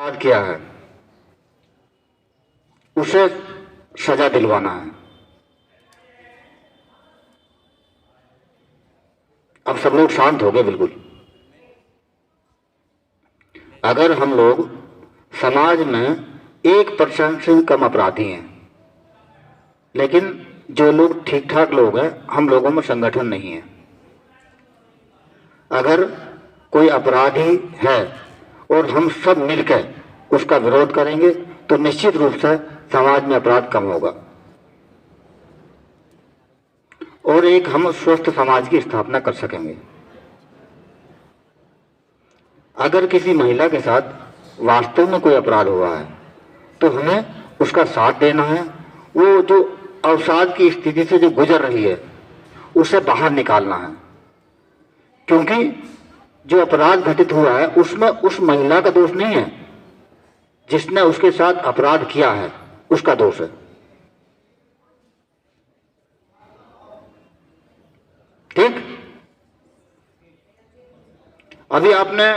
अपराध किया है उसे सजा दिलवाना है। अब सब लोग शांत हो गए बिल्कुल। अगर हम लोग समाज में 1% से कम अपराधी हैं, लेकिन जो लोग ठीक ठाक लोग हैं, हम लोगों में संगठन नहीं है। अगर कोई अपराधी है और हम सब मिलकर उसका विरोध करेंगे तो निश्चित रूप से समाज में अपराध कम होगा और एक हम स्वस्थ समाज की स्थापना कर सकेंगे। अगर किसी महिला के साथ वास्तव में कोई अपराध हुआ है तो हमें उसका साथ देना है। वो जो अवसाद की स्थिति से जो गुजर रही है उसे बाहर निकालना है, क्योंकि जो अपराध घटित हुआ है उसमें उस महिला का दोष नहीं है, जिसने उसके साथ अपराध किया है उसका दोष है। ठीक। अभी आपने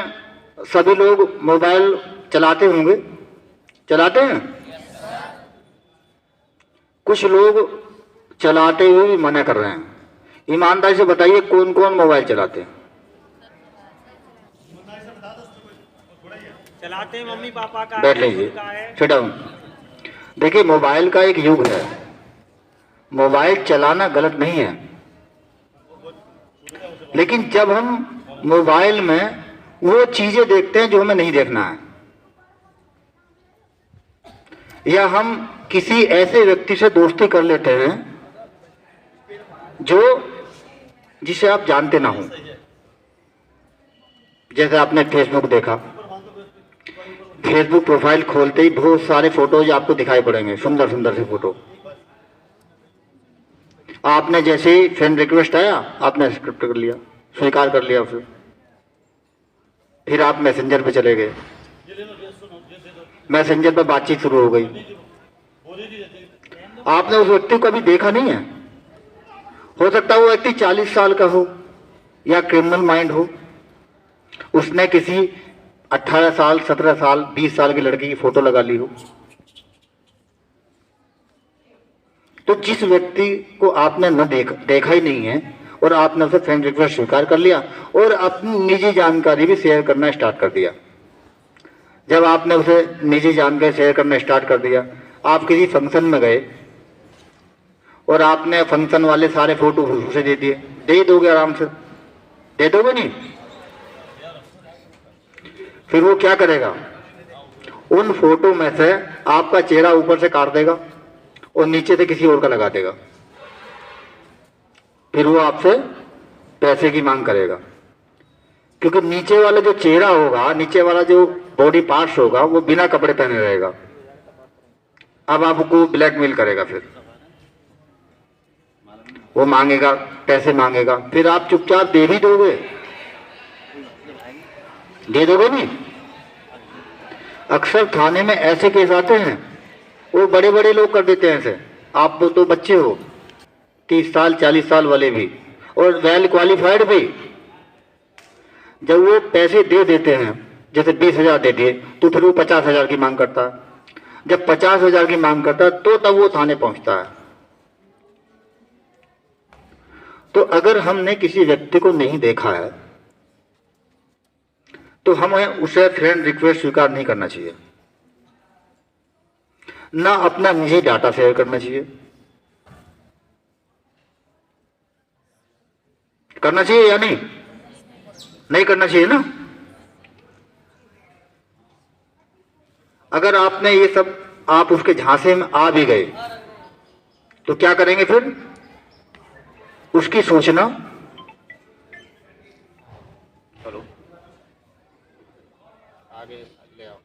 सभी लोग मोबाइल चलाते होंगे, चलाते हैं। कुछ लोग चलाते हुए भी मना कर रहे हैं। ईमानदारी से बताइए कौन कौन मोबाइल चलाते हैं? चलाते हैं मम्मी पापा का। बैठ लीजिए, सिट डाउन। देखिए, मोबाइल का एक युग है। मोबाइल चलाना गलत नहीं है, लेकिन जब हम मोबाइल में वो चीजें देखते हैं जो हमें नहीं देखना है, या हम किसी ऐसे व्यक्ति से दोस्ती कर लेते हैं जो जिसे आप जानते ना हो, जैसे आपने फेसबुक देखा, फेसबुक प्रोफाइल खोलते ही बहुत सारे फोटोज आपको दिखाई पड़ेंगे, सुंदर सुंदर से फोटो। आपने जैसे ही फ्रेंड रिक्वेस्ट आया आपने एक्सेप्ट कर लिया, स्वीकार कर लिया उसे। फिर आप मैसेंजर पे चले गए, मैसेंजर पर बातचीत शुरू हो गई। आपने उस व्यक्ति को कभी देखा नहीं है। हो सकता है वो व्यक्ति 40 साल का हो या क्रिमिनल माइंड हो। उसने किसी 18 साल, 17 साल, 20 साल की लड़की की फोटो लगा ली हो। तो जिस व्यक्ति को आपने न देखा ही नहीं है और आपने उसे फ्रेंड रिक्वेस्ट स्वीकार कर लिया और अपनी निजी जानकारी भी शेयर करना स्टार्ट कर दिया। जब आपने उसे निजी जानकारी शेयर करना स्टार्ट कर दिया, आप किसी फंक्शन में गए और आपने फंक्शन वाले सारे फोटो उसे दे दिए। दे ही दोगे, आराम से दे दोगे नहीं? फिर वो क्या करेगा? उन फोटो में से आपका चेहरा ऊपर से काट देगा और नीचे से किसी और का लगा देगा। फिर वो आपसे पैसे की मांग करेगा, क्योंकि नीचे वाला जो चेहरा होगा, नीचे वाला जो बॉडी पार्ट्स होगा, वो बिना कपड़े पहने रहेगा। अब आपको ब्लैकमेल करेगा, फिर वो मांगेगा, पैसे मांगेगा। फिर आप चुपचाप दे भी दोगे? दे दोगे नहीं? अक्सर थाने में ऐसे केस आते हैं, वो बड़े बड़े लोग कर देते हैं ऐसे। आप तो बच्चे हो, 30 साल 40 साल वाले भी, और वेल क्वालिफाइड भी। जब वो पैसे दे देते हैं, जैसे 20,000 दे दिए, तो फिर वो 50,000 की मांग करता है। जब 50,000 की मांग करता है तो तब वो थाने पहुंचता है। तो अगर हमने किसी व्यक्ति को नहीं देखा है तो हमें उसे फ्रेंड रिक्वेस्ट स्वीकार नहीं करना चाहिए, ना अपना निजी डाटा शेयर करना चाहिए। करना चाहिए या नहीं? नहीं करना चाहिए ना। अगर आपने ये सब, आप उसके झांसे में आ भी गए तो क्या करेंगे फिर? उसकी सोचना। चलो आगे ले आओ।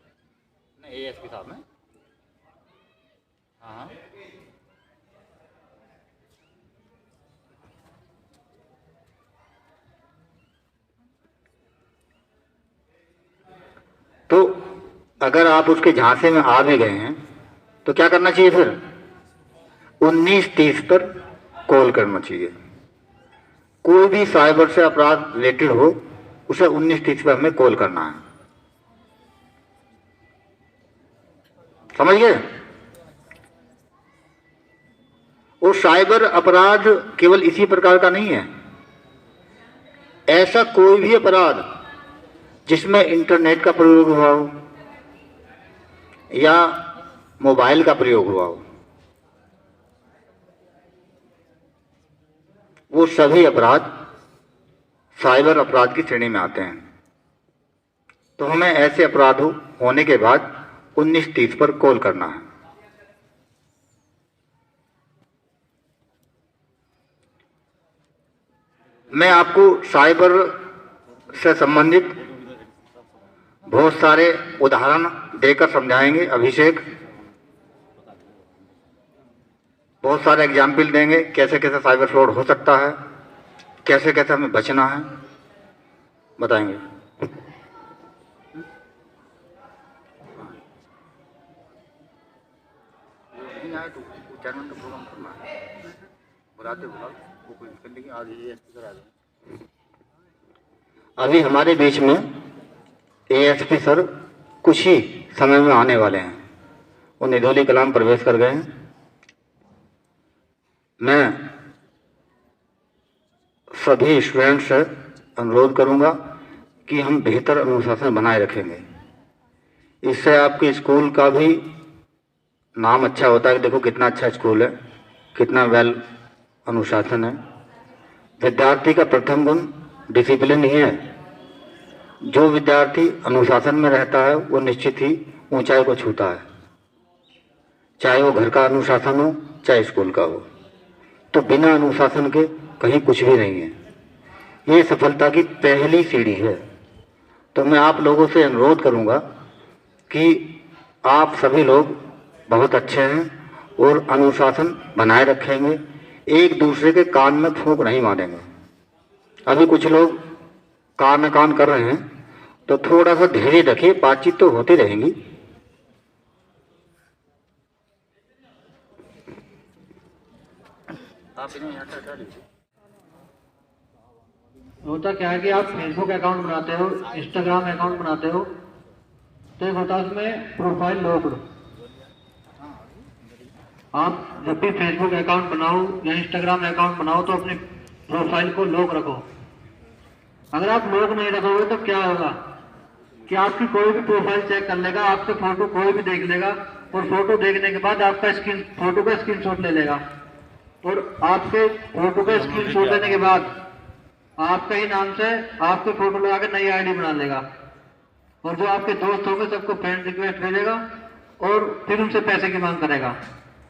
नहीं, एएसपी साहब में। हाँ, तो अगर आप उसके झांसे में आ भी गए हैं तो क्या करना चाहिए फिर? 1930 पर कॉल करना चाहिए। कोई भी साइबर से अपराध रिलेटेड हो, उसे 1930 पर हमें कॉल करना है। समझ गए? और साइबर अपराध केवल इसी प्रकार का नहीं है, ऐसा कोई भी अपराध जिसमें इंटरनेट का प्रयोग हुआ हो या मोबाइल का प्रयोग हुआ हो, वो सभी अपराध साइबर अपराध की श्रेणी में आते हैं। तो हमें ऐसे अपराध होने के बाद 1930 पर कॉल करना है। मैं आपको साइबर से संबंधित बहुत सारे उदाहरण देकर समझाएंगे। अभिषेक बहुत सारे एग्जाम्पल देंगे, कैसे कैसे साइबर फ्रॉड हो सकता है, कैसे कैसे हमें बचना है, बताएंगे। अभी हमारे बीच में एएसपी सर कुछ ही समय में आने वाले हैं, वो निधोली कलाम प्रवेश कर गए हैं। मैं सभी स्टूडेंट्स से अनुरोध करूंगा कि हम बेहतर अनुशासन बनाए रखेंगे। इससे आपके स्कूल का भी नाम अच्छा होता है कि देखो कितना अच्छा स्कूल है, कितना वेल अनुशासन है। विद्यार्थी का प्रथम गुण डिसिप्लिन ही है। जो विद्यार्थी अनुशासन में रहता है वो निश्चित ही ऊंचाई को छूता है, चाहे वो घर का अनुशासन हो चाहे स्कूल का हो। तो बिना अनुशासन के कहीं कुछ भी नहीं है। ये सफलता की पहली सीढ़ी है। तो मैं आप लोगों से अनुरोध करूंगा कि आप सभी लोग बहुत अच्छे हैं और अनुशासन बनाए रखेंगे, एक दूसरे के कान में फूंक नहीं मारेंगे। अभी कुछ लोग कान में कान कर रहे हैं, तो थोड़ा सा धैर्य रखिए, बातचीत तो होती रहेंगी। होता क्या है कि आप फेसबुक अकाउंट बनाते हो, इंस्टाग्राम अकाउंट बनाते हो, तो एक होता है उसमें प्रोफाइल लॉक्ड। आप जब भी फेसबुक अकाउंट बनाओ या इंस्टाग्राम अकाउंट बनाओ तो अपने प्रोफाइल को लॉक रखो। अगर आप लॉक नहीं रखोगे तो क्या होगा कि आपकी कोई भी प्रोफाइल चेक कर लेगा, आपके फोटो कोई भी देख लेगा और फोटो देखने के बाद आपका फोटो का स्क्रीनशॉट ले लेगा और आपके फोटो का स्क्रीनशॉट लेने के बाद आपका ही नाम से आपके फोटो लगा के नई आईडी बना लेगा और जो आपके दोस्त होंगे सबको फ्रेंड रिक्वेस्ट भेजेगा और फिर उनसे पैसे की मांग करेगा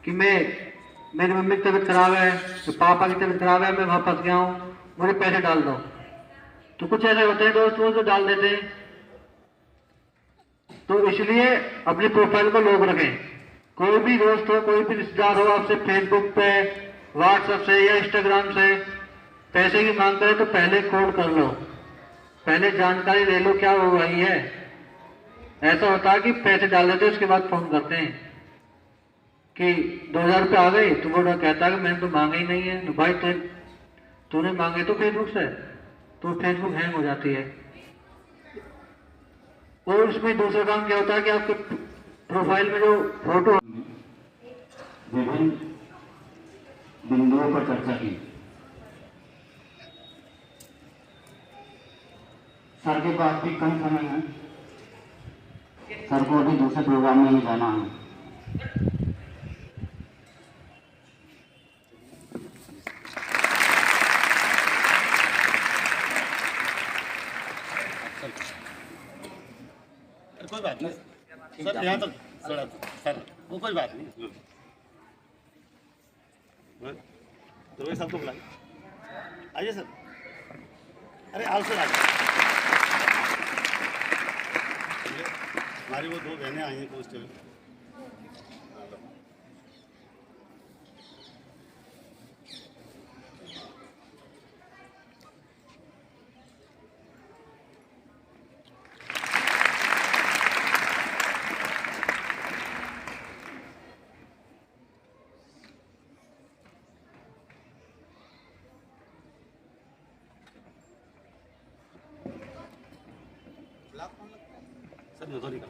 कि मेरी मम्मी की तबीयत खराब है, तो पापा की तबीयत खराब है, मैं वहां फंस गया हूँ, मुझे पैसे डाल दो। तो कुछ ऐसे होते हैं दोस्त वो जो डाल देते हैं। तो इसलिए अपनी प्रोफाइल को लॉक रखें। कोई भी दोस्त हो, कोई भी रिश्तेदार हो आपसे फेसबुक पे, व्हाट्सएप से या इंस्टाग्राम से पैसे की मांग करे तो पहले कॉल कर लो, पहले जानकारी ले लो क्या हो रही है। ऐसा होता है कि पैसे डाल देते उसके बाद फोन करते हैं कि 2000 रुपये आ गए, तो वो कहता है कि मैंने तो मांगे ही नहीं है। तो भाई तूने मांगे तो फेसबुक से, तो फेसबुक हैंग हो जाती है। और उसमें दूसरा काम क्या होता है कि आपके प्रोफाइल में जो फोटो विभिन्न बिंदुओं पर चर्चा की। सर के पास भी कम समय है, सर को अभी दूसरे प्रोग्राम में ही जाना है। कोई बात नहीं सर, यहाँ तक सर वो कोई बात नहीं। तो सब तो बुलाइए, आइए सर। अरे आओ सर, आइए। हमारी वो 2 बहनें आई हैं कांस्टेबल। सर निधोली का